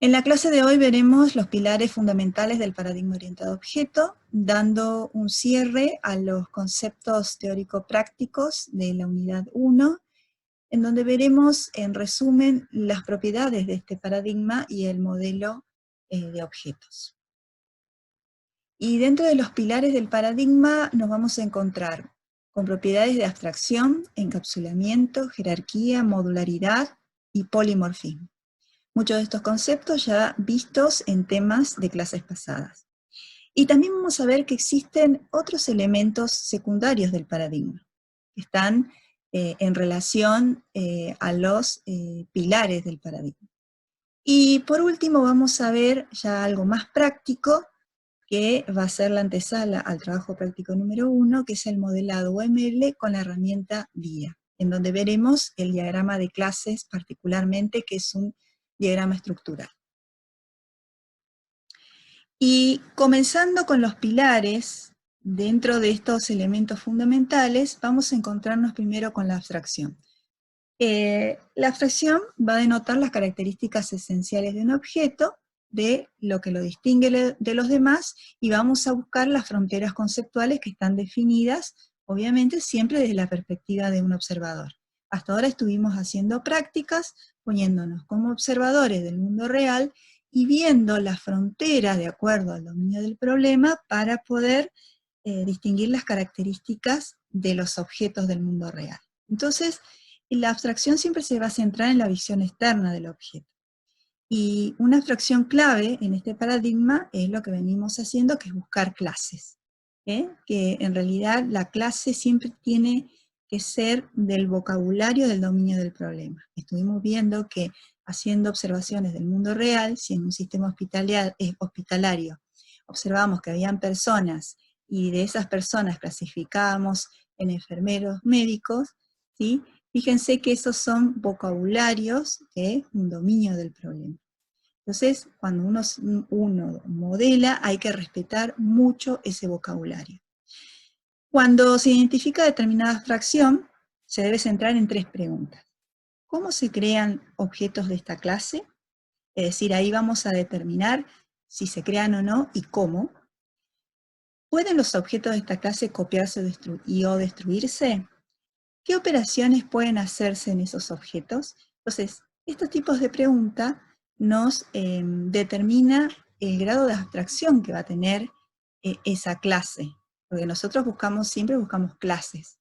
En la clase de hoy veremos los pilares fundamentales del paradigma orientado a objeto, dando un cierre a los conceptos teórico-prácticos de la unidad 1, en donde veremos en resumen las propiedades de este paradigma y el modelo de objetos. Y dentro de los pilares del paradigma nos vamos a encontrar con propiedades de abstracción, encapsulamiento, jerarquía, modularidad y polimorfismo. Muchos de estos conceptos ya vistos en temas de clases pasadas. Y también vamos a ver que existen otros elementos secundarios del paradigma, que están en relación a los pilares del paradigma. Y por último vamos a ver ya algo más práctico, que va a ser la antesala al trabajo práctico número 1, que es el modelado UML con la herramienta VIA, en donde veremos el diagrama de clases particularmente, que es un diagrama estructural. Y comenzando con los pilares, dentro de estos elementos fundamentales, vamos a encontrarnos primero con la abstracción. La abstracción va a denotar las características esenciales de un objeto, de lo que lo distingue de los demás, y vamos a buscar las fronteras conceptuales que están definidas, obviamente siempre desde la perspectiva de un observador. Hasta ahora estuvimos haciendo prácticas, poniéndonos como observadores del mundo real, y viendo las fronteras de acuerdo al dominio del problema para poder distinguir las características de los objetos del mundo real. Entonces, la abstracción siempre se va a centrar en la visión externa del objeto. Y una abstracción clave en este paradigma es lo que venimos haciendo, que es buscar clases. Que en realidad la clase siempre tiene que ser del vocabulario del dominio del problema. Estuvimos viendo que haciendo observaciones del mundo real, si en un sistema hospitalario observamos que habían personas y de esas personas clasificábamos en enfermeros médicos, ¿sí? Fíjense que esos son vocabularios, un dominio del problema. Entonces, cuando uno modela, hay que respetar mucho ese vocabulario. Cuando se identifica determinada abstracción, se debe centrar en 3 preguntas. ¿Cómo se crean objetos de esta clase? Es decir, ahí vamos a determinar si se crean o no y cómo. ¿Pueden los objetos de esta clase copiarse o destruirse? ¿Qué operaciones pueden hacerse en esos objetos? Entonces, estos tipos de preguntas nos determina el grado de abstracción que va a tener esa clase, porque nosotros siempre buscamos clases.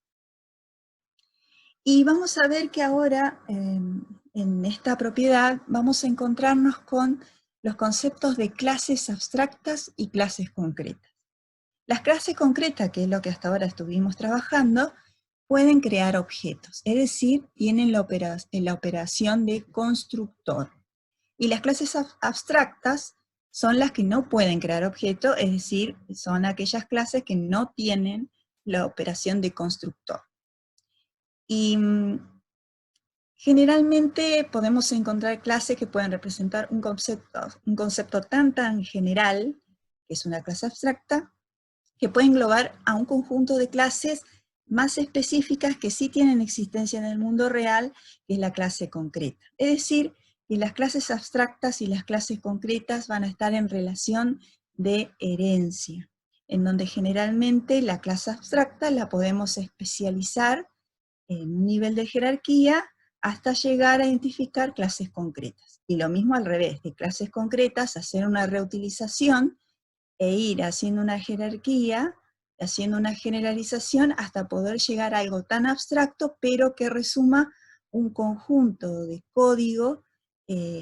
Y vamos a ver que ahora, en esta propiedad, vamos a encontrarnos con los conceptos de clases abstractas y clases concretas. Las clases concretas, que es lo que hasta ahora estuvimos trabajando, pueden crear objetos, es decir, tienen la operación de constructor. Y las clases abstractas son las que no pueden crear objetos, es decir, son aquellas clases que no tienen la operación de constructor. Y generalmente podemos encontrar clases que pueden representar un concepto tan general, que es una clase abstracta, que puede englobar a un conjunto de clases más específicas que sí tienen existencia en el mundo real, que es la clase concreta. Es decir, que las clases abstractas y las clases concretas van a estar en relación de herencia, en donde generalmente la clase abstracta la podemos especializar en un nivel de jerarquía hasta llegar a identificar clases concretas. Y lo mismo al revés, de clases concretas hacer una reutilización e ir haciendo una jerarquía, haciendo una generalización hasta poder llegar a algo tan abstracto, pero que resuma un conjunto de código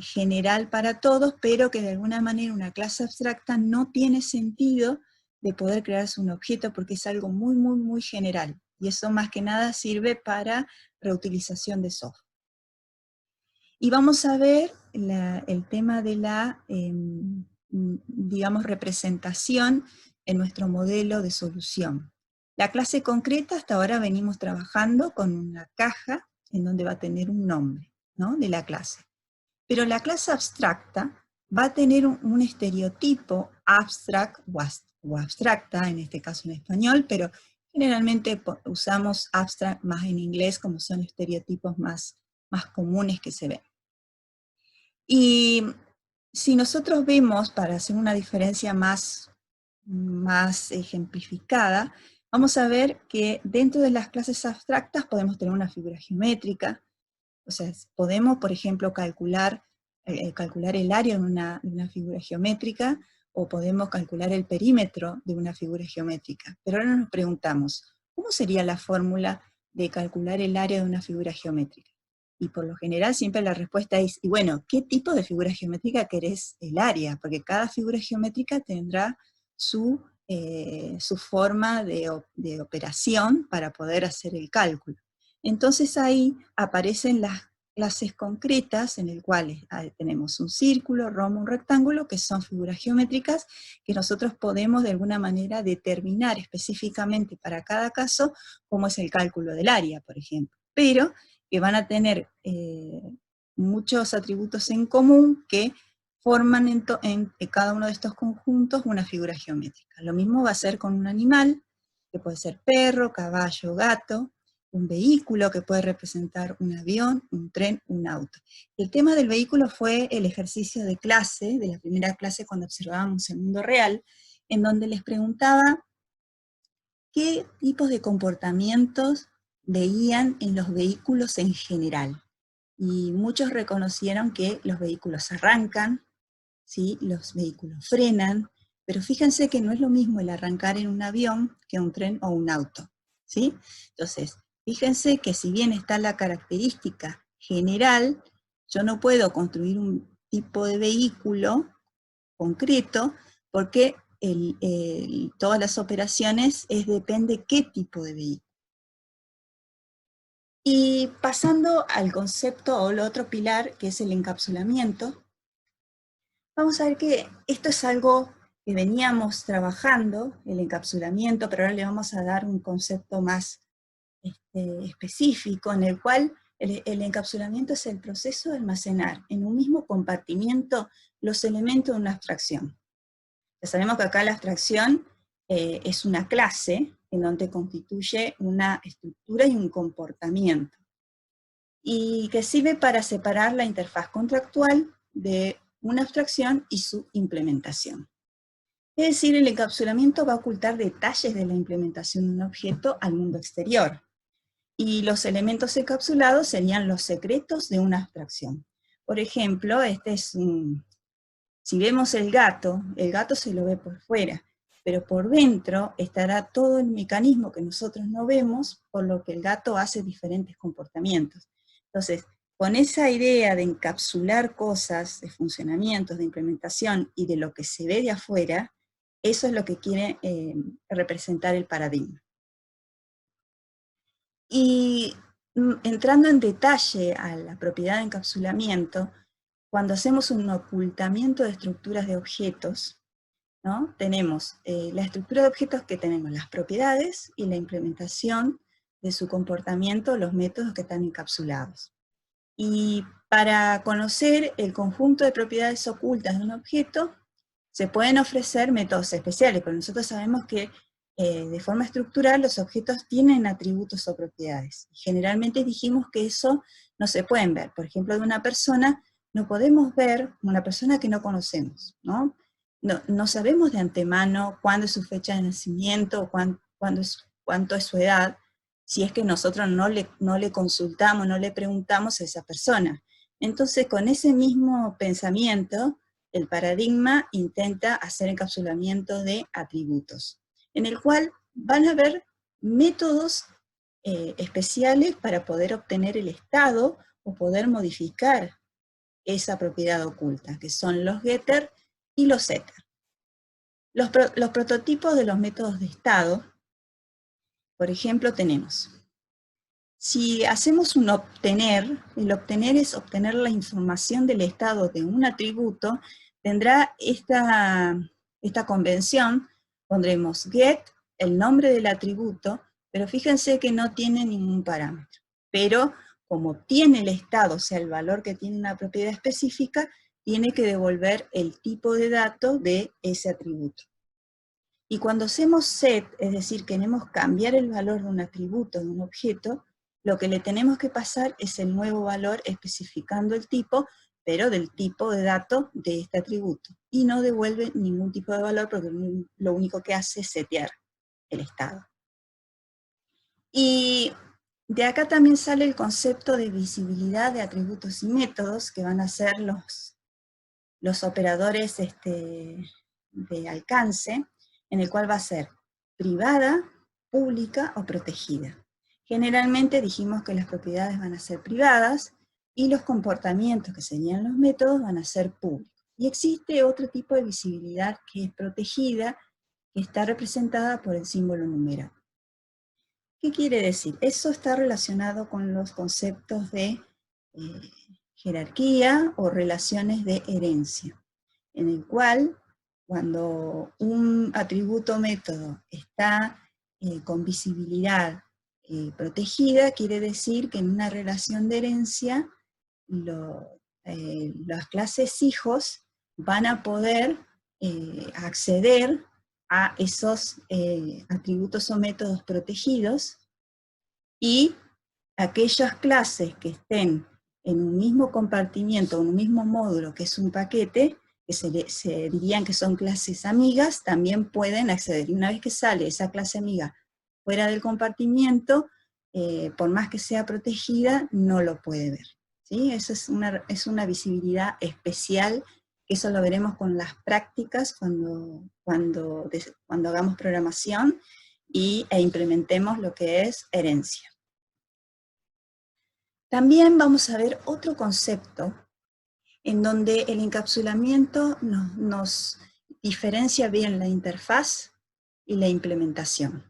general para todos, pero que de alguna manera una clase abstracta no tiene sentido de poder crearse un objeto porque es algo muy general. Y eso más que nada sirve para reutilización de software. Y vamos a ver el tema de la digamos, representación en nuestro modelo de solución. La clase concreta, hasta ahora venimos trabajando con una caja en donde va a tener un nombre, ¿no?, de la clase. Pero la clase abstracta va a tener un estereotipo abstract o abstracta, en este caso en español, pero generalmente usamos abstract más en inglés, como son estereotipos más comunes que se ven. Y Si nosotros vemos, para hacer una diferencia más ejemplificada, vamos a ver que dentro de las clases abstractas podemos tener una figura geométrica, o sea, podemos, por ejemplo, calcular el área de una figura geométrica, o podemos calcular el perímetro de una figura geométrica. Pero ahora nos preguntamos, ¿cómo sería la fórmula de calcular el área de una figura geométrica? Y por lo general siempre la respuesta es, y bueno, ¿qué tipo de figura geométrica querés el área? Porque cada figura geométrica tendrá su forma de operación para poder hacer el cálculo. Entonces ahí aparecen las clases concretas en el cual tenemos un círculo, rombo, un rectángulo, que son figuras geométricas que nosotros podemos de alguna manera determinar específicamente para cada caso cómo es el cálculo del área, por ejemplo. Pero que van a tener muchos atributos en común que forman en cada uno de estos conjuntos una figura geométrica. Lo mismo va a ser con un animal, que puede ser perro, caballo, gato, un vehículo que puede representar un avión, un tren, un auto. El tema del vehículo fue el ejercicio de clase, de la primera clase cuando observábamos el mundo real, en donde les preguntaba qué tipos de comportamientos veían en los vehículos en general. Y muchos reconocieron que los vehículos arrancan, ¿sí? Los vehículos frenan, pero fíjense que no es lo mismo el arrancar en un avión que un tren o un auto, ¿sí? Entonces, fíjense que si bien está la característica general, yo no puedo construir un tipo de vehículo concreto porque todas las operaciones depende qué tipo de vehículo. Y pasando al concepto o el otro pilar, que es el encapsulamiento, vamos a ver que esto es algo que veníamos trabajando, el encapsulamiento, pero ahora le vamos a dar un concepto más específico, en el cual el encapsulamiento es el proceso de almacenar en un mismo compartimiento los elementos de una abstracción. Ya sabemos que acá la abstracción es una clase en donde constituye una estructura y un comportamiento, y que sirve para separar la interfaz contractual de una abstracción y su implementación. Es decir, el encapsulamiento va a ocultar detalles de la implementación de un objeto al mundo exterior, y los elementos encapsulados serían los secretos de una abstracción. Por ejemplo, si vemos el gato se lo ve por fuera, pero por dentro estará todo el mecanismo que nosotros no vemos, por lo que el gato hace diferentes comportamientos. Entonces, con esa idea de encapsular cosas, de funcionamientos, de implementación y de lo que se ve de afuera, eso es lo que quiere representar el paradigma. Y entrando en detalle a la propiedad de encapsulamiento, cuando hacemos un ocultamiento de estructuras de objetos, ¿no? Tenemos la estructura de objetos, que tenemos las propiedades y la implementación de su comportamiento, los métodos que están encapsulados. Y para conocer el conjunto de propiedades ocultas de un objeto, se pueden ofrecer métodos especiales, pero nosotros sabemos que de forma estructural los objetos tienen atributos o propiedades. Generalmente dijimos que eso no se pueden ver. Por ejemplo, de una persona no podemos ver una persona que no conocemos, ¿no? No sabemos de antemano cuándo es su fecha de nacimiento, cuánto es su edad, si es que nosotros no le consultamos, no le preguntamos a esa persona. Entonces, con ese mismo pensamiento, el paradigma intenta hacer encapsulamiento de atributos, en el cual van a haber métodos especiales para poder obtener el estado o poder modificar esa propiedad oculta, que son los getter y los setter. Los prototipos de los métodos de estado, por ejemplo, tenemos: si hacemos un obtener, el obtener es obtener la información del estado de un atributo, tendrá esta convención, pondremos get, el nombre del atributo, pero fíjense que no tiene ningún parámetro. Pero como tiene el estado, o sea, el valor que tiene una propiedad específica, tiene que devolver el tipo de dato de ese atributo. Y cuando hacemos set, es decir, queremos cambiar el valor de un atributo, de un objeto, lo que le tenemos que pasar es el nuevo valor especificando el tipo, pero del tipo de dato de este atributo, y no devuelve ningún tipo de valor porque lo único que hace es setear el estado. Y de acá también sale el concepto de visibilidad de atributos y métodos, que van a ser los operadores de alcance, en el cual va a ser privada, pública o protegida. Generalmente dijimos que las propiedades van a ser privadas y los comportamientos, que serían los métodos, van a ser públicos. Y existe otro tipo de visibilidad que es protegida, que está representada por el símbolo numeral. ¿Qué quiere decir? Eso está relacionado con los conceptos de jerarquía o relaciones de herencia, en el cual cuando un atributo método está con visibilidad protegida, quiere decir que en una relación de herencia las clases hijos van a poder acceder a esos atributos o métodos protegidos, y aquellas clases que estén en un mismo compartimiento, en un mismo módulo, que es un paquete, que se dirían que son clases amigas, también pueden acceder. Y una vez que sale esa clase amiga fuera del compartimiento, por más que sea protegida, no lo puede ver, ¿sí? Eso es una visibilidad especial, que eso lo veremos con las prácticas cuando hagamos programación e implementemos lo que es herencia. También vamos a ver otro concepto en donde el encapsulamiento nos diferencia bien la interfaz y la implementación.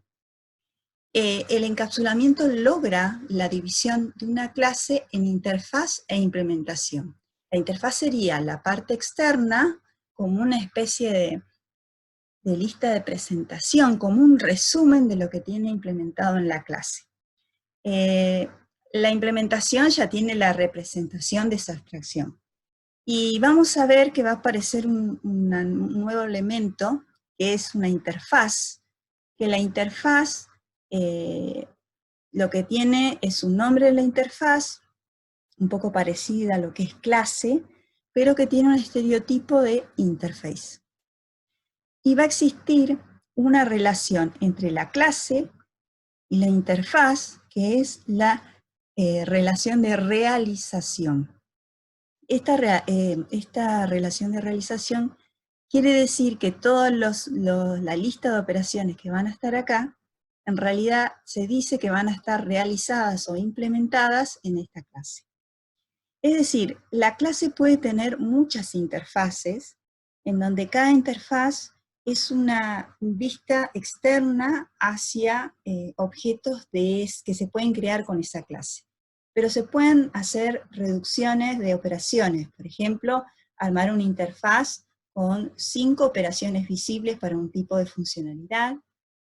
El encapsulamiento logra la división de una clase en interfaz e implementación. La interfaz sería la parte externa, como una especie de lista de presentación, como un resumen de lo que tiene implementado en la clase. La implementación ya tiene la representación de esa abstracción. Y vamos a ver que va a aparecer un nuevo elemento, que es una interfaz, que la interfaz lo que tiene es un nombre de la interfaz, un poco parecida a lo que es clase, pero que tiene un estereotipo de interface. Y va a existir una relación entre la clase y la interfaz, que es la relación de realización. Esta relación de realización quiere decir que toda la lista de operaciones que van a estar acá, en realidad se dice que van a estar realizadas o implementadas en esta clase. Es decir, la clase puede tener muchas interfaces, en donde cada interfaz es una vista externa hacia objetos que se pueden crear con esa clase. Pero se pueden hacer reducciones de operaciones. Por ejemplo, armar una interfaz con 5 operaciones visibles para un tipo de funcionalidad,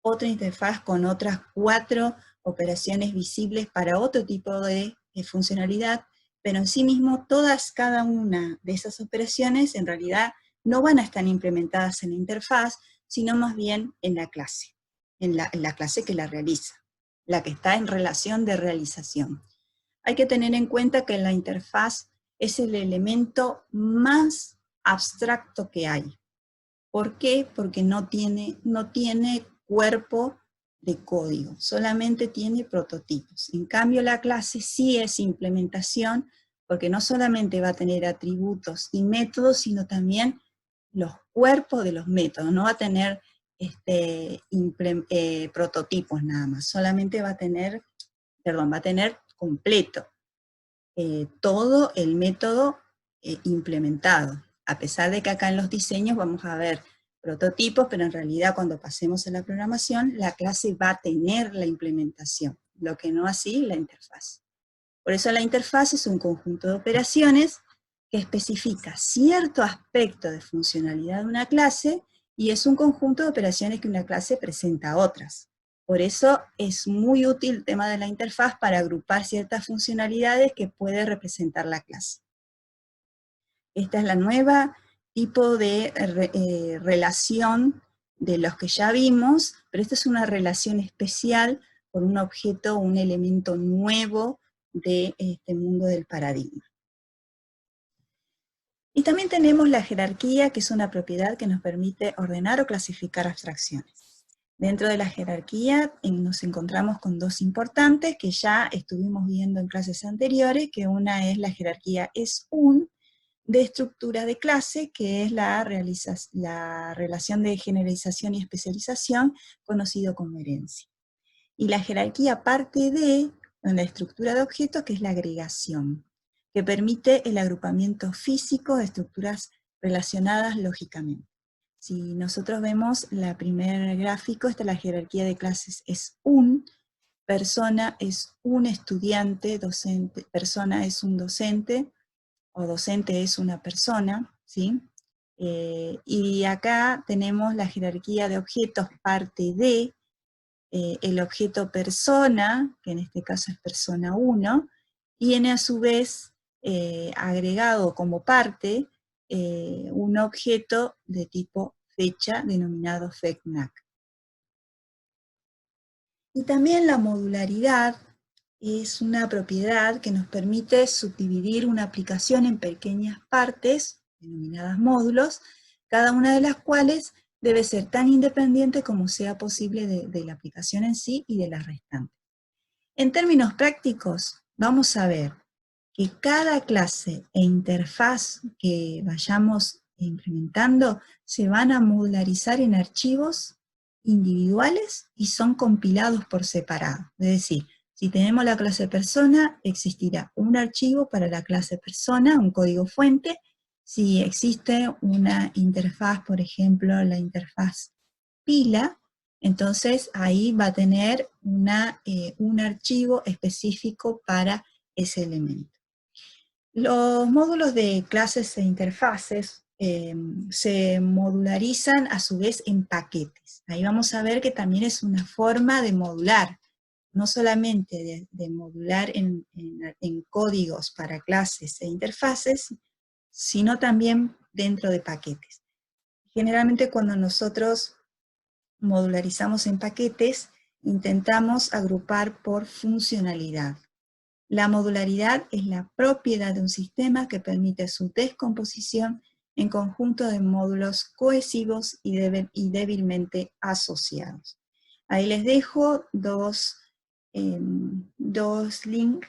otra interfaz con otras 4 operaciones visibles para otro tipo de funcionalidad, pero en sí mismo cada una de esas operaciones en realidad no van a estar implementadas en la interfaz, sino más bien en la clase, en la clase que la realiza, la que está en relación de realización. Hay que tener en cuenta que la interfaz es el elemento más abstracto que hay. ¿Por qué? Porque no tiene cuerpo de código, solamente tiene prototipos. En cambio, la clase sí es implementación, porque no solamente va a tener atributos y métodos, sino también los cuerpos de los métodos. No va a tener prototipos nada más, solamente va a tener completo todo el método implementado. A pesar de que acá en los diseños vamos a ver prototipos, pero en realidad cuando pasemos a la programación, la clase va a tener la implementación, lo que no así la interfaz. Por eso la interfaz es un conjunto de operaciones que especifica cierto aspecto de funcionalidad de una clase, y es un conjunto de operaciones que una clase presenta a otras. Por eso es muy útil el tema de la interfaz para agrupar ciertas funcionalidades que puede representar la clase. Esta es la nueva tipo de relación de los que ya vimos, pero esta es una relación especial con un objeto, un elemento nuevo de este mundo del paradigma. Y también tenemos la jerarquía, que es una propiedad que nos permite ordenar o clasificar abstracciones. Dentro de la jerarquía nos encontramos con dos importantes que ya estuvimos viendo en clases anteriores, que una es la jerarquía S1 de estructura de clase, que es la relación de generalización y especialización, conocido como herencia. Y la jerarquía parte D, en la estructura de objetos, que es la agregación, que permite el agrupamiento físico de estructuras relacionadas lógicamente. Si nosotros vemos la primer gráfico, esta es la jerarquía de clases, es persona es un estudiante, docente, persona es un docente, o docente es una persona, ¿sí? Y acá tenemos la jerarquía de objetos, parte D, el objeto persona, que en este caso es persona 1, tiene a su vez agregado como parte un objeto de tipo fecha denominado FECNAC. Y también la modularidad es una propiedad que nos permite subdividir una aplicación en pequeñas partes, denominadas módulos, cada una de las cuales debe ser tan independiente como sea posible de la aplicación en sí y de las restantes. En términos prácticos, vamos a ver que cada clase e interfaz que vayamos implementando se van a modularizar en archivos individuales y son compilados por separado. Es decir, si tenemos la clase persona, existirá un archivo para la clase persona, un código fuente. Si existe una interfaz, por ejemplo, la interfaz pila, entonces ahí va a tener un archivo específico para ese elemento. Los módulos de clases e interfaces se modularizan a su vez en paquetes. Ahí vamos a ver que también es una forma de modular, no solamente de modular en códigos para clases e interfaces, sino también dentro de paquetes. Generalmente cuando nosotros modularizamos en paquetes, intentamos agrupar por funcionalidad. La modularidad es la propiedad de un sistema que permite su descomposición en conjunto de módulos cohesivos y débilmente asociados. Ahí les dejo dos links,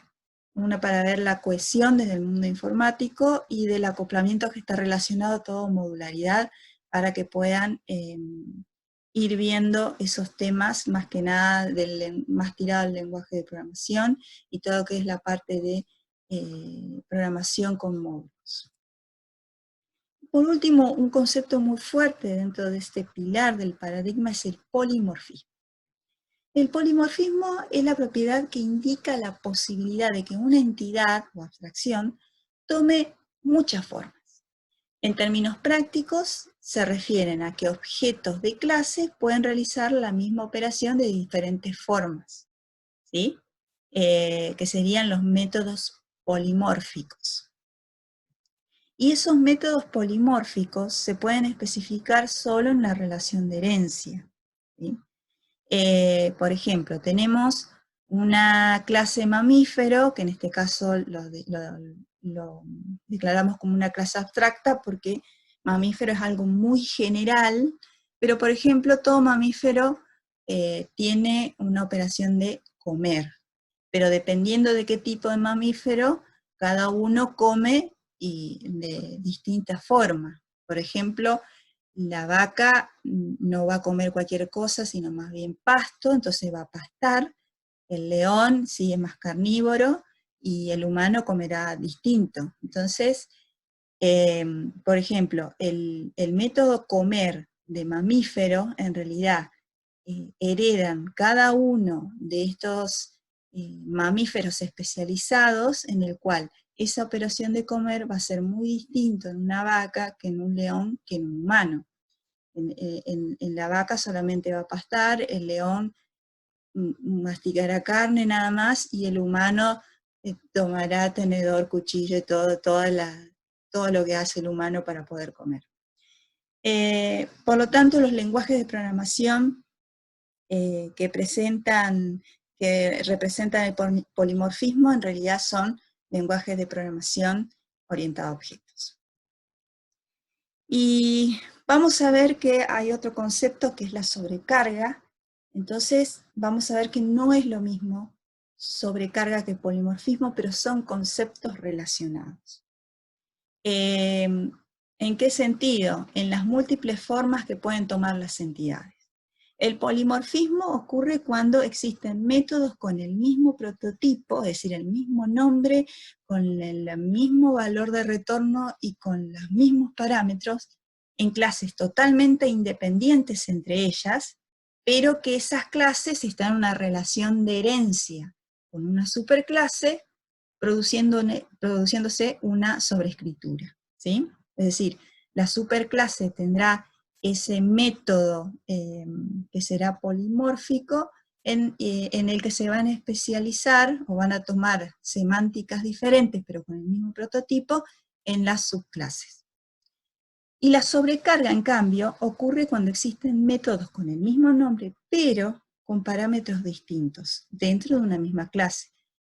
una para ver la cohesión desde el mundo informático y del acoplamiento que está relacionado a toda modularidad para que puedan ir viendo esos temas, más que nada más tirado al lenguaje de programación y todo lo que es la parte de programación con módulos. Por último, un concepto muy fuerte dentro de este pilar del paradigma es el polimorfismo. El polimorfismo es la propiedad que indica la posibilidad de que una entidad o abstracción tome muchas formas. En términos prácticos, se refieren a que objetos de clase pueden realizar la misma operación de diferentes formas, ¿sí? Que serían los métodos polimórficos. Y esos métodos polimórficos se pueden especificar solo en la relación de herencia, ¿sí? Por ejemplo, tenemos una clase mamífero, que en este caso lo declaramos como una clase abstracta porque mamífero es algo muy general, pero por ejemplo todo mamífero tiene una operación de comer, pero dependiendo de qué tipo de mamífero, cada uno come de distinta forma. Por ejemplo, la vaca no va a comer cualquier cosa, sino más bien pasto, entonces va a pastar. El león sí es más carnívoro y el humano comerá distinto. Entonces, por ejemplo, el método comer de mamífero, en realidad, heredan cada uno de estos mamíferos especializados en el cual esa operación de comer va a ser muy distinto en una vaca que en un león que en un humano. En la vaca solamente va a pastar, el león masticará carne nada más y el humano tomará tenedor, cuchillo y todo lo que hace el humano para poder comer. Por lo tanto, los lenguajes de programación que representan el polimorfismo en realidad son lenguajes de programación orientados a objetos. Y vamos a ver que hay otro concepto que es la sobrecarga. Entonces vamos a ver que no es lo mismo sobrecarga que polimorfismo, pero son conceptos relacionados. ¿En qué sentido? En las múltiples formas que pueden tomar las entidades. El polimorfismo ocurre cuando existen métodos con el mismo prototipo, es decir, el mismo nombre, con el mismo valor de retorno y con los mismos parámetros, en clases totalmente independientes entre ellas, pero que esas clases están en una relación de herencia con una superclase, produciéndose una sobreescritura, ¿sí? Es decir, la superclase tendrá ese método que será polimórfico en el que se van a especializar o van a tomar semánticas diferentes, pero con el mismo prototipo, en las subclases. Y la sobrecarga, en cambio, ocurre cuando existen métodos con el mismo nombre, pero con parámetros distintos, dentro de una misma clase.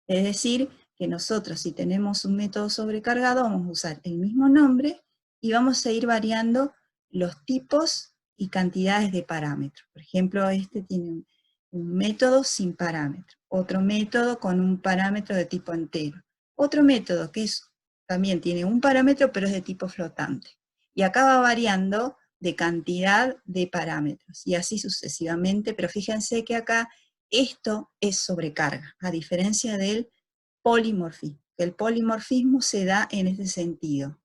Es decir, que nosotros, si tenemos un método sobrecargado, vamos a usar el mismo nombre y vamos a ir variando los tipos y cantidades de parámetros. Por ejemplo, este tiene un método sin parámetro, otro método con un parámetro de tipo entero, otro método que también tiene un parámetro pero es de tipo flotante. Y acá va variando de cantidad de parámetros, y así sucesivamente, pero fíjense que acá esto es sobrecarga, a diferencia del polimorfismo. El polimorfismo se da en este sentido,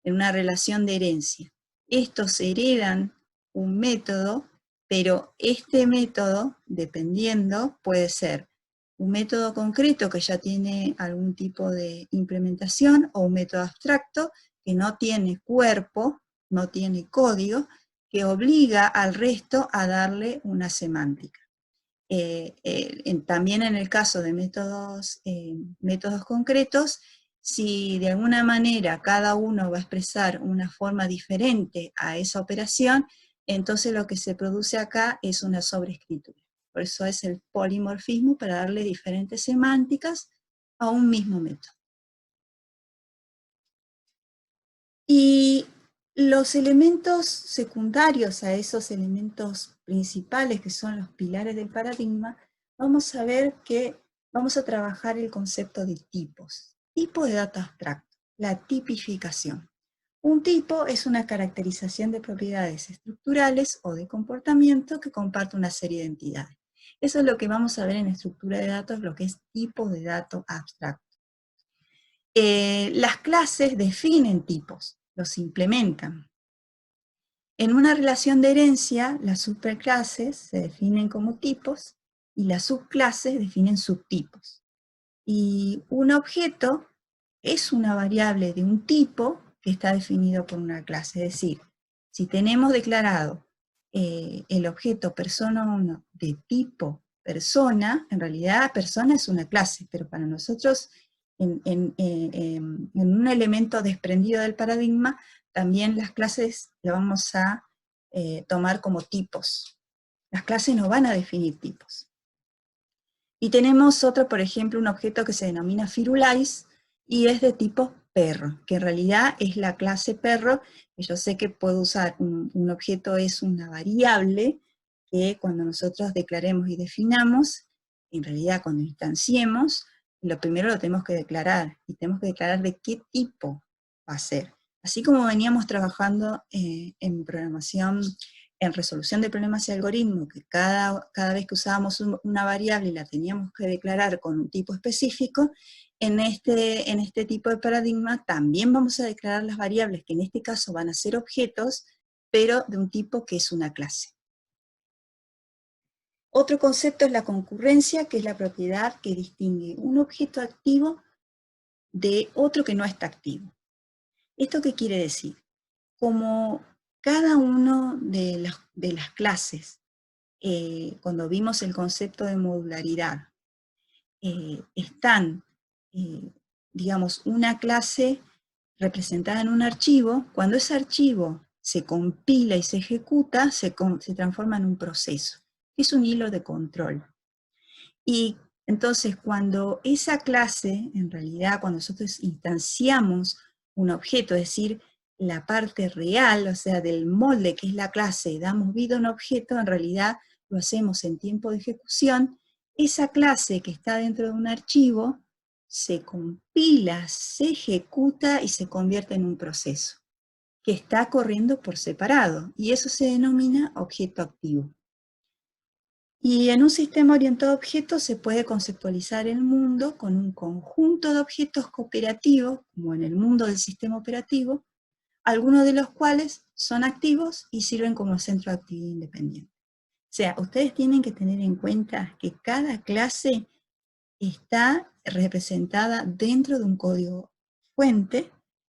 en una relación de herencia. Estos heredan un método, pero este método, dependiendo, puede ser un método concreto que ya tiene algún tipo de implementación, o un método abstracto que no tiene cuerpo, no tiene código, que obliga al resto a darle una semántica. También en el caso de métodos concretos, si de alguna manera cada uno va a expresar una forma diferente a esa operación, entonces lo que se produce acá es una sobreescritura. Por eso es el polimorfismo, para darle diferentes semánticas a un mismo método. Y los elementos secundarios a esos elementos principales, que son los pilares del paradigma, vamos a ver que vamos a trabajar el concepto de tipos. Tipo de dato abstracto, la tipificación. Un tipo es una caracterización de propiedades estructurales o de comportamiento que comparte una serie de entidades. Eso es lo que vamos a ver en estructura de datos, lo que es tipo de dato abstracto. Las clases definen tipos, los implementan. En una relación de herencia, las superclases se definen como tipos y las subclases definen subtipos. Y un objeto es una variable de un tipo que está definido por una clase. Es decir, si tenemos declarado el objeto persona 1 de tipo persona, en realidad persona es una clase, pero para nosotros en un elemento desprendido del paradigma, también las clases las vamos a tomar como tipos. Las clases no van a definir tipos. Y tenemos otro, por ejemplo, un objeto que se denomina Firulais y es de tipo perro, que en realidad es la clase perro, que yo sé que puedo usar, un objeto es una variable que cuando nosotros declaremos y definamos, en realidad cuando instanciemos, lo primero lo tenemos que declarar, y tenemos que declarar de qué tipo va a ser. Así como veníamos trabajando en programación, en resolución de problemas y algoritmos, que cada vez que usábamos una variable la teníamos que declarar con un tipo específico, en este tipo de paradigma también vamos a declarar las variables, que en este caso van a ser objetos, pero de un tipo que es una clase. Otro concepto es la concurrencia, que es la propiedad que distingue un objeto activo de otro que no está activo. ¿Esto qué quiere decir? Como cada uno de las clases, cuando vimos el concepto de modularidad, están, digamos, una clase representada en un archivo, cuando ese archivo se compila y se ejecuta, se transforma en un proceso, que es un hilo de control. Y entonces cuando esa clase, en realidad, cuando nosotros instanciamos un objeto, es decir, la parte real, o sea, del molde que es la clase, damos vida a un objeto, en realidad lo hacemos en tiempo de ejecución. Esa clase que está dentro de un archivo se compila, se ejecuta y se convierte en un proceso que está corriendo por separado, y eso se denomina objeto activo. Y en un sistema orientado a objetos se puede conceptualizar el mundo con un conjunto de objetos cooperativos, como en el mundo del sistema operativo, algunos de los cuales son activos y sirven como centro de actividad independiente. O sea, ustedes tienen que tener en cuenta que cada clase está representada dentro de un código fuente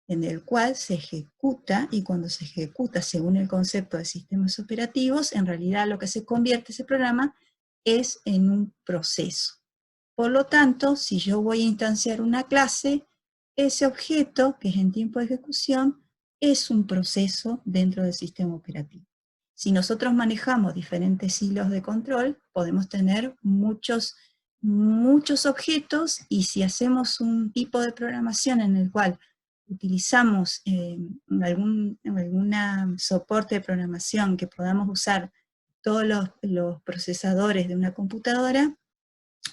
en el cual se ejecuta, y cuando se ejecuta según el concepto de sistemas operativos, en realidad lo que se convierte ese programa es en un proceso. Por lo tanto, si yo voy a instanciar una clase, ese objeto, que es en tiempo de ejecución, es un proceso dentro del sistema operativo. Si nosotros manejamos diferentes hilos de control, podemos tener muchos objetos, y si hacemos un tipo de programación en el cual utilizamos algún soporte de programación que podamos usar todos los procesadores de una computadora,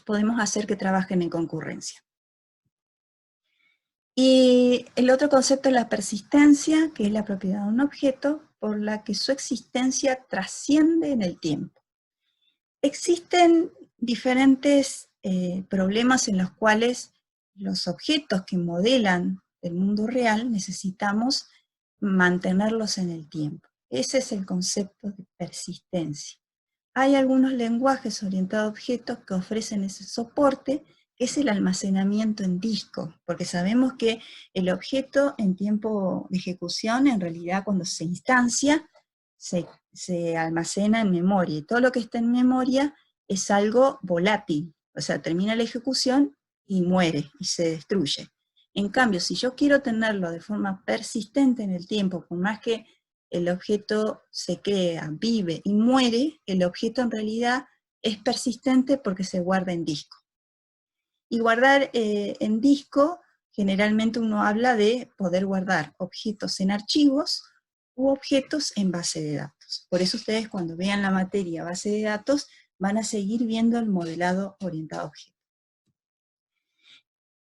podemos hacer que trabajen en concurrencia. Y el otro concepto es la persistencia, que es la propiedad de un objeto por la que su existencia trasciende en el tiempo. Existen diferentes problemas en los cuales los objetos que modelan el mundo real necesitamos mantenerlos en el tiempo. Ese es el concepto de persistencia. Hay algunos lenguajes orientados a objetos que ofrecen ese soporte, que es el almacenamiento en disco, porque sabemos que el objeto en tiempo de ejecución, en realidad cuando se instancia, se almacena en memoria, y todo lo que está en memoria es algo volátil, o sea, termina la ejecución y muere, y se destruye. En cambio, si yo quiero tenerlo de forma persistente en el tiempo, por más que el objeto se crea, vive y muere, el objeto en realidad es persistente porque se guarda en disco. Y guardar en disco, generalmente uno habla de poder guardar objetos en archivos u objetos en base de datos. Por eso ustedes, cuando vean la materia base de datos, van a seguir viendo el modelado orientado a objetos.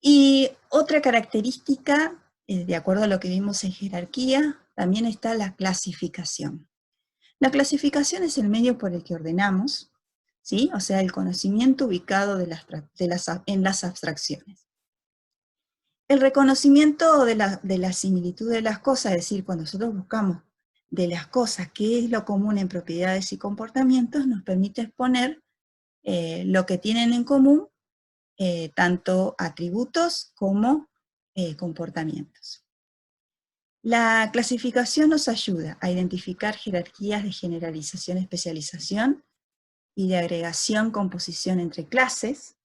Y otra característica, de acuerdo a lo que vimos en jerarquía, también está la clasificación. La clasificación es el medio por el que ordenamos, ¿sí? O sea, el conocimiento ubicado en las abstracciones. El reconocimiento de la similitud de las cosas, es decir, cuando nosotros buscamos de las cosas qué es lo común en propiedades y comportamientos, nos permite exponer lo que tienen en común, tanto atributos como comportamientos. La clasificación nos ayuda a identificar jerarquías de generalización, especialización y de agregación, composición entre clases.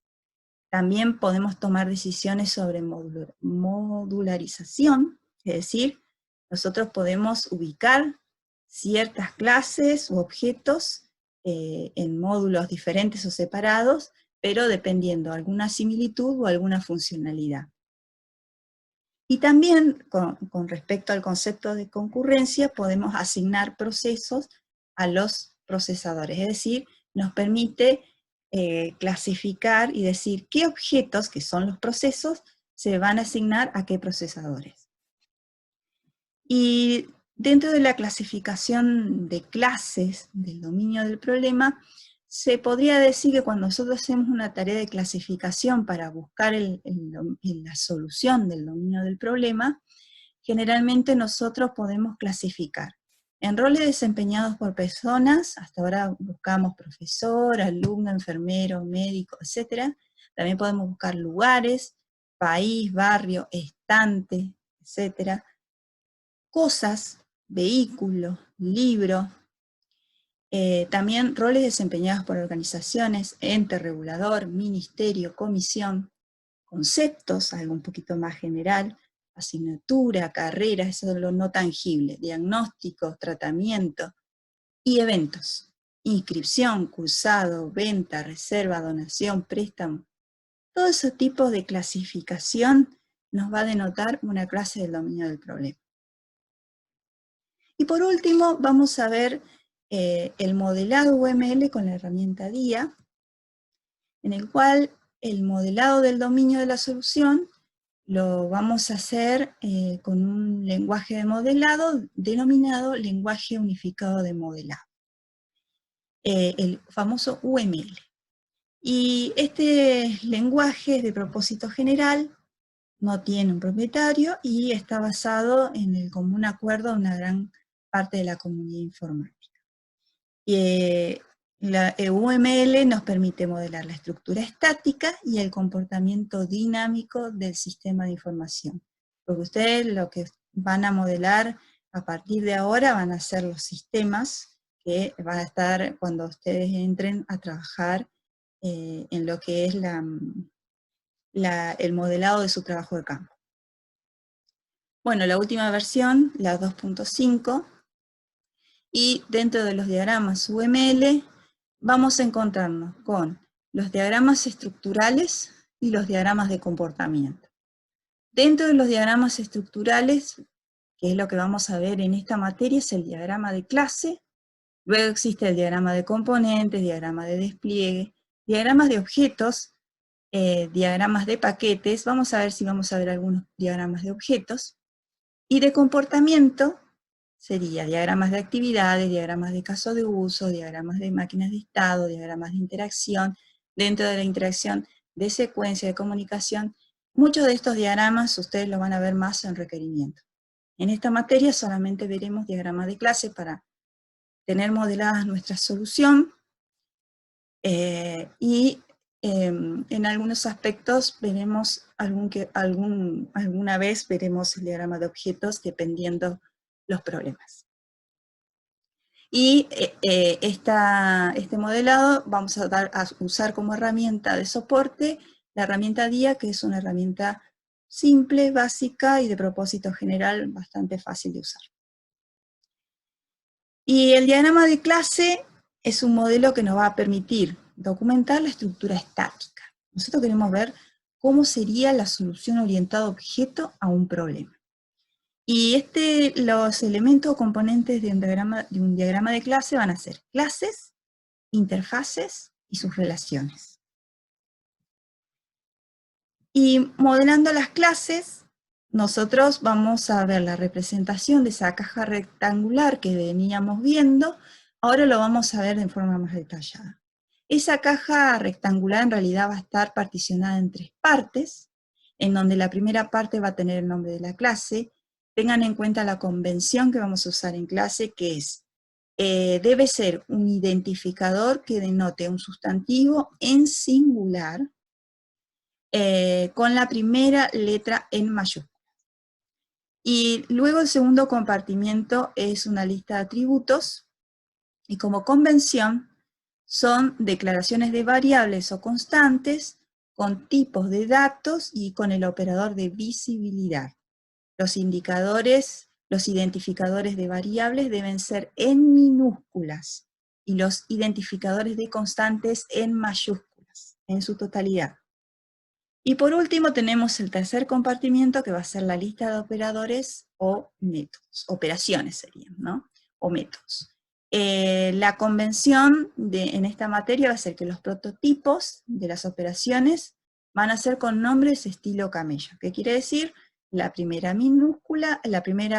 También podemos tomar decisiones sobre modularización, es decir, nosotros podemos ubicar ciertas clases u objetos en módulos diferentes o separados, pero dependiendo de alguna similitud o alguna funcionalidad. Y también, con respecto al concepto de concurrencia, podemos asignar procesos a los procesadores, es decir, nos permite clasificar y decir qué objetos, que son los procesos, se van a asignar a qué procesadores. Y dentro de la clasificación de clases del dominio del problema, se podría decir que cuando nosotros hacemos una tarea de clasificación para buscar la solución del dominio del problema, generalmente nosotros podemos clasificar en roles desempeñados por personas. Hasta ahora buscamos profesor, alumno, enfermero, médico, etc. También podemos buscar lugares, país, barrio, estante, etc. Cosas, vehículos, libro. También roles desempeñados por organizaciones, ente regulador, ministerio, comisión. Conceptos, algo un poquito más general, asignatura, carrera, eso es lo no tangible, diagnóstico, tratamiento, y eventos, inscripción, cursado, venta, reserva, donación, préstamo. Todo ese tipo de clasificación nos va a denotar una clase del dominio del problema. Y por último, vamos a ver el modelado UML con la herramienta DIA, en el cual el modelado del dominio de la solución lo vamos a hacer con un lenguaje de modelado denominado lenguaje unificado de modelado, el famoso UML. Y este lenguaje es de propósito general, no tiene un propietario y está basado en el común acuerdo de una gran parte de la comunidad informática. La UML nos permite modelar la estructura estática y el comportamiento dinámico del sistema de información. Porque ustedes lo que van a modelar a partir de ahora van a ser los sistemas que van a estar cuando ustedes entren a trabajar en lo que es el modelado de su trabajo de campo. Bueno, la última versión, la 2.5, y dentro de los diagramas UML vamos a encontrarnos con los diagramas estructurales y los diagramas de comportamiento. Dentro de los diagramas estructurales, que es lo que vamos a ver en esta materia, es el diagrama de clase, luego existe el diagrama de componentes, diagrama de despliegue, diagramas de objetos, diagramas de paquetes, vamos a ver si vamos a ver algunos diagramas de objetos, y de comportamiento sería diagramas de actividades, diagramas de caso de uso, diagramas de máquinas de estado, diagramas de interacción, dentro de la interacción de secuencia de comunicación. Muchos de estos diagramas ustedes los van a ver más en requerimiento. En esta materia solamente veremos diagramas de clase para tener modelada nuestra solución, y en algunos aspectos veremos alguna vez veremos el diagrama de objetos dependiendo los problemas. Y este modelado vamos a usar como herramienta de soporte la herramienta DIA, que es una herramienta simple, básica y de propósito general bastante fácil de usar. Y el diagrama de clase es un modelo que nos va a permitir documentar la estructura estática. Nosotros queremos ver cómo sería la solución orientada a objeto a un problema. Y los elementos o componentes de un diagrama de clase van a ser clases, interfaces y sus relaciones. Y modelando las clases, nosotros vamos a ver la representación de esa caja rectangular que veníamos viendo, ahora lo vamos a ver de forma más detallada. Esa caja rectangular en realidad va a estar particionada en 3 partes, en donde la primera parte va a tener el nombre de la clase. Tengan en cuenta la convención que vamos a usar en clase, que es, debe ser un identificador que denote un sustantivo en singular, con la primera letra en mayúscula. Y luego el segundo compartimiento es una lista de atributos, y como convención son declaraciones de variables o constantes con tipos de datos y con el operador de visibilidad. Los identificadores de variables deben ser en minúsculas y los identificadores de constantes en mayúsculas, en su totalidad. Y por último tenemos el tercer compartimiento, que va a ser la lista de operadores o métodos, operaciones serían, ¿no? O métodos. La convención en esta materia va a ser que los prototipos de las operaciones van a ser con nombres estilo camello. ¿Qué quiere decir? La primera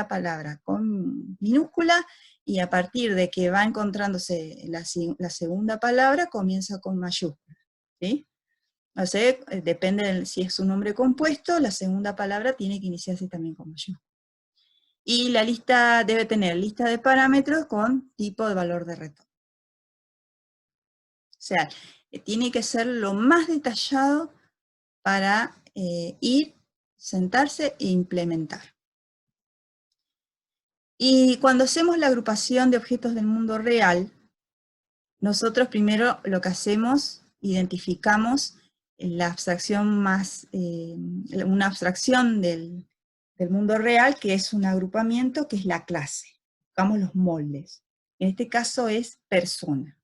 palabra con minúscula, y a partir de que va encontrándose la segunda palabra, comienza con mayúscula, ¿sí? O sea, depende si es un nombre compuesto, la segunda palabra tiene que iniciarse también con mayúscula. Y la lista debe tener lista de parámetros con tipo de valor de retorno. O sea, tiene que ser lo más detallado para ir, sentarse e implementar. Y cuando hacemos la agrupación de objetos del mundo real, nosotros primero lo que hacemos, identificamos la abstracción una abstracción del mundo real, que es un agrupamiento, que es la clase. Buscamos los moldes. En este caso es persona.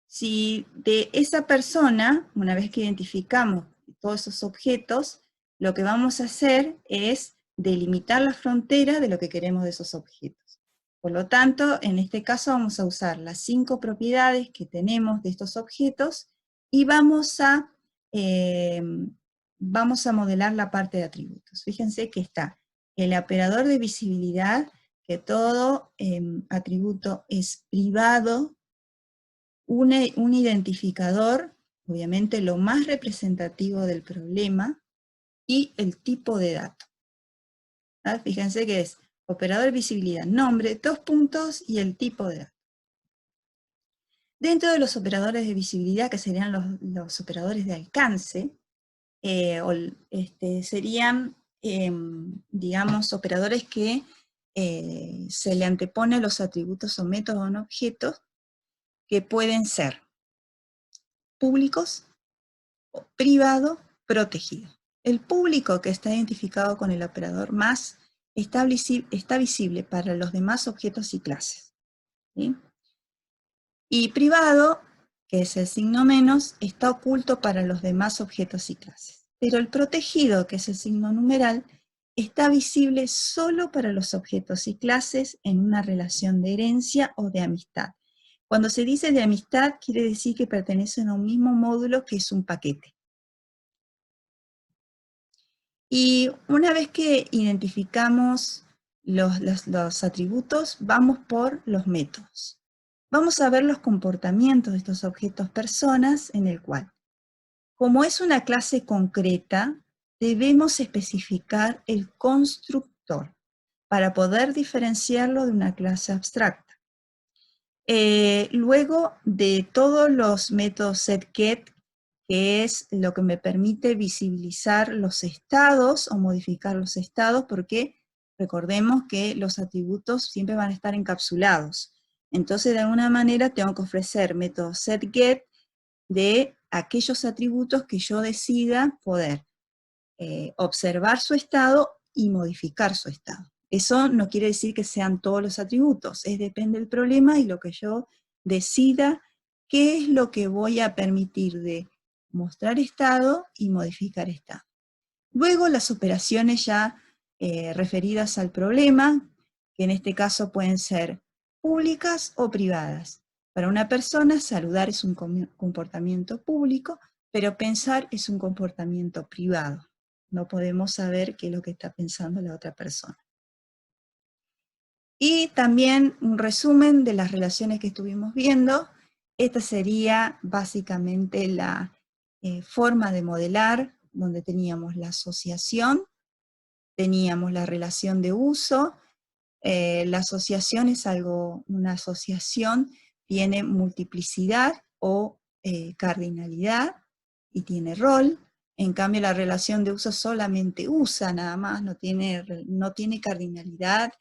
Si de esa persona, una vez que identificamos todos esos objetos, lo que vamos a hacer es delimitar la frontera de lo que queremos de esos objetos. Por lo tanto, en este caso vamos a usar las 5 propiedades que tenemos de estos objetos y vamos a modelar la parte de atributos. Fíjense que está el operador de visibilidad, que todo atributo es privado, un identificador, obviamente lo más representativo del problema, y el tipo de dato. ¿Ah? Fíjense que es operador de visibilidad, nombre, 2 puntos y el tipo de dato. Dentro de los operadores de visibilidad, que serían los operadores de alcance, serían, digamos, operadores que se le antepone a los atributos o métodos en objetos, que pueden ser públicos, privado, protegido. El público, que está identificado con el operador más, está visible para los demás objetos y clases, ¿sí? Y privado, que es el signo menos, está oculto para los demás objetos y clases. Pero el protegido, que es el signo numeral, está visible solo para los objetos y clases en una relación de herencia o de amistad. Cuando se dice de amistad, quiere decir que pertenecen a un mismo módulo, que es un paquete. Y una vez que identificamos los atributos, vamos por los métodos. Vamos a ver los comportamientos de estos objetos personas, en el cual, como es una clase concreta, debemos especificar el constructor para poder diferenciarlo de una clase abstracta. Luego de todos los métodos setGet, que es lo que me permite visibilizar los estados o modificar los estados, porque recordemos que los atributos siempre van a estar encapsulados. Entonces, de alguna manera, tengo que ofrecer métodos setGet de aquellos atributos que yo decida poder observar su estado y modificar su estado. Eso no quiere decir que sean todos los atributos, depende del problema y lo que yo decida qué es lo que voy a permitir de mostrar estado y modificar estado. Luego las operaciones ya referidas al problema, que en este caso pueden ser públicas o privadas. Para una persona, saludar es un comportamiento público, pero pensar es un comportamiento privado. No podemos saber qué es lo que está pensando la otra persona. Y también un resumen de las relaciones que estuvimos viendo. Esta sería básicamente la forma de modelar, donde teníamos la asociación, teníamos la relación de uso. La asociación es una asociación tiene multiplicidad o cardinalidad y tiene rol. En cambio, la relación de uso solamente usa nada más, no tiene cardinalidad,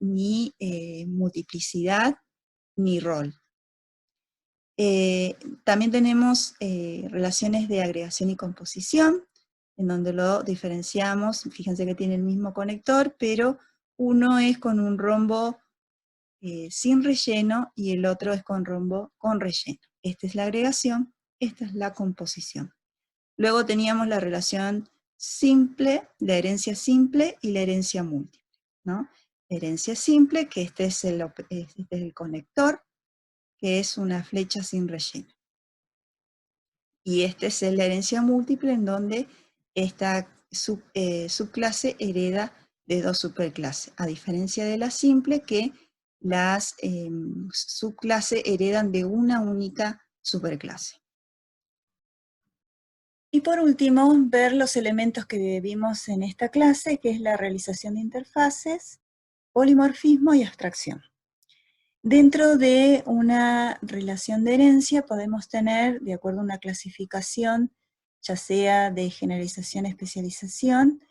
ni multiplicidad, ni rol. También tenemos relaciones de agregación y composición, en donde lo diferenciamos. Fíjense que tiene el mismo conector, pero uno es con un rombo sin relleno y el otro es con rombo con relleno. Esta es la agregación, esta es la composición. Luego teníamos la relación simple, la herencia simple y la herencia múltiple, ¿no? Herencia simple, que este es el conector, que es una flecha sin relleno. Y esta es la herencia múltiple, en donde esta subclase hereda de 2 superclases, a diferencia de la simple, que las subclases heredan de una única superclase. Y por último, ver los elementos que vimos en esta clase, que es la realización de interfaces, polimorfismo y abstracción. Dentro de una relación de herencia podemos tener, de acuerdo a una clasificación, ya sea de generalización, especialización,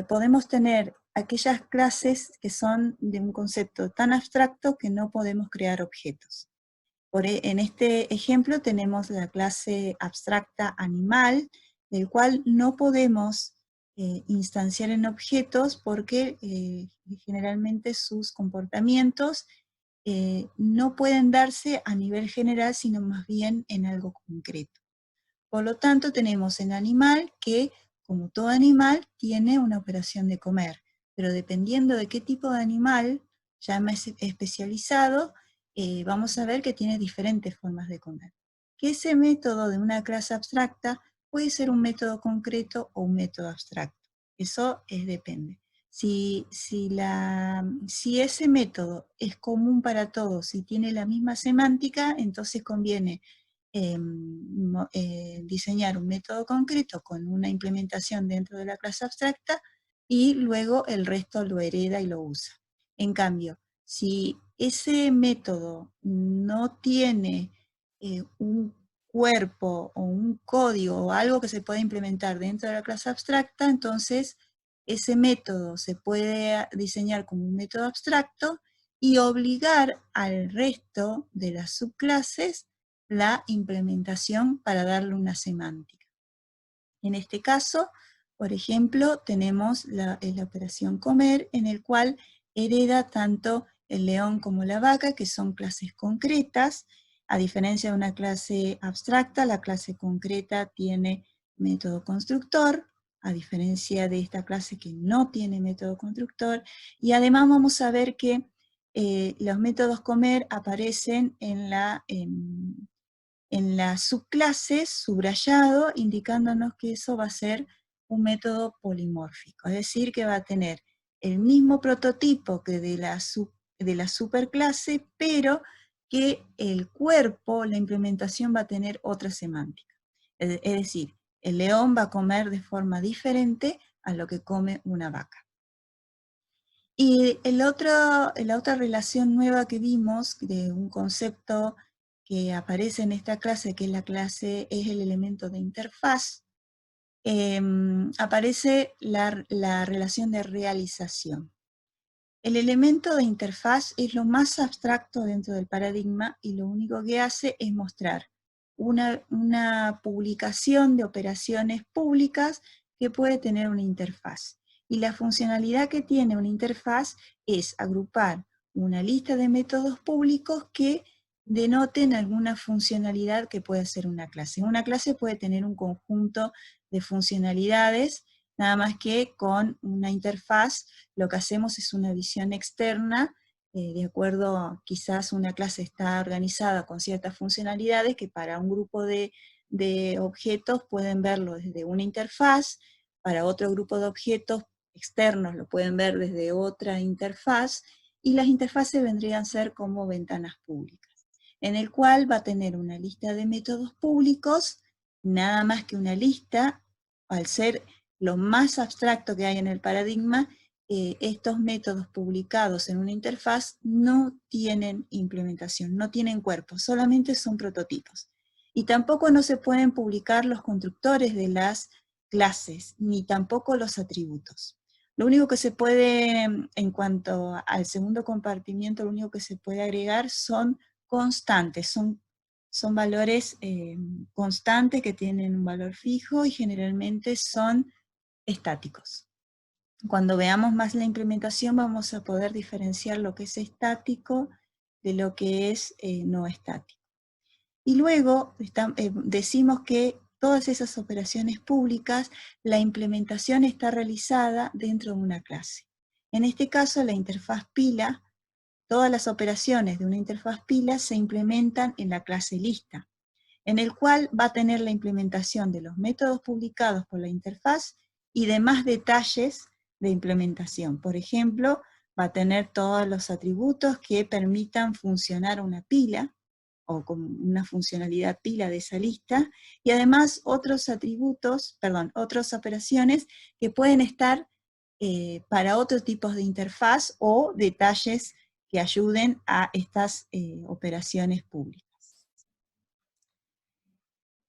podemos tener aquellas clases que son de un concepto tan abstracto que no podemos crear objetos. En este ejemplo tenemos la clase abstracta animal, del cual no podemos instanciar en objetos porque generalmente sus comportamientos no pueden darse a nivel general, sino más bien en algo concreto. Por lo tanto, tenemos en animal que como todo animal, tiene una operación de comer, pero dependiendo de qué tipo de animal, ya más especializado, vamos a ver que tiene diferentes formas de comer. Que ese método de una clase abstracta puede ser un método concreto o un método abstracto. Eso depende. Si ese método es común para todos y tiene la misma semántica, entonces conviene diseñar un método concreto con una implementación dentro de la clase abstracta y luego el resto lo hereda y lo usa. En cambio, si ese método no tiene un cuerpo o un código o algo que se pueda implementar dentro de la clase abstracta, entonces ese método se puede diseñar como un método abstracto y obligar al resto de las subclases la implementación para darle una semántica. En este caso, por ejemplo, tenemos la operación comer, en el cual hereda tanto el león como la vaca, que son clases concretas. A diferencia de una clase abstracta, la clase concreta tiene método constructor, a diferencia de esta clase que no tiene método constructor. Y además vamos a ver que los métodos comer aparecen en las subclases, subrayado, indicándonos que eso va a ser un método polimórfico, es decir, que va a tener el mismo prototipo que de la superclase, pero que el cuerpo, la implementación va a tener otra semántica. Es decir, el león va a comer de forma diferente a lo que come una vaca. Y la otra relación nueva que vimos de un concepto que aparece en esta clase, que es es el elemento de interfaz, aparece la relación de realización. El elemento de interfaz es lo más abstracto dentro del paradigma y lo único que hace es mostrar una publicación de operaciones públicas que puede tener una interfaz. Y la funcionalidad que tiene una interfaz es agrupar una lista de métodos públicos que denoten alguna funcionalidad que puede hacer una clase. Una clase puede tener un conjunto de funcionalidades, nada más que con una interfaz lo que hacemos es una visión externa, de acuerdo, quizás una clase está organizada con ciertas funcionalidades que para un grupo de objetos pueden verlo desde una interfaz, para otro grupo de objetos externos lo pueden ver desde otra interfaz, y las interfaces vendrían a ser como ventanas públicas, en el cual va a tener una lista de métodos públicos, nada más que una lista, al ser lo más abstracto que hay en el paradigma, estos métodos publicados en una interfaz no tienen implementación, no tienen cuerpo, solamente son prototipos. Y tampoco no se pueden publicar los constructores de las clases, ni tampoco los atributos. Lo único que se puede, en cuanto al segundo compartimiento, lo único que se puede agregar son constantes, son valores constantes que tienen un valor fijo y generalmente son estáticos. Cuando veamos más la implementación vamos a poder diferenciar lo que es estático de lo que es no estático. Y luego decimos que todas esas operaciones públicas, la implementación está realizada dentro de una clase. En este caso, la interfaz pila, todas las operaciones de una interfaz pila se implementan en la clase lista, en el cual va a tener la implementación de los métodos publicados por la interfaz y demás detalles de implementación. Por ejemplo, va a tener todos los atributos que permitan funcionar una pila, o con una funcionalidad pila de esa lista, y además otros otras operaciones que pueden estar para otros tipos de interfaz o detalles que ayuden a estas operaciones públicas.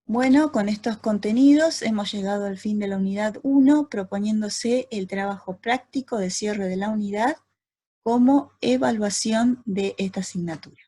Bueno, con estos contenidos hemos llegado al fin de la unidad 1, proponiéndose el trabajo práctico de cierre de la unidad como evaluación de esta asignatura.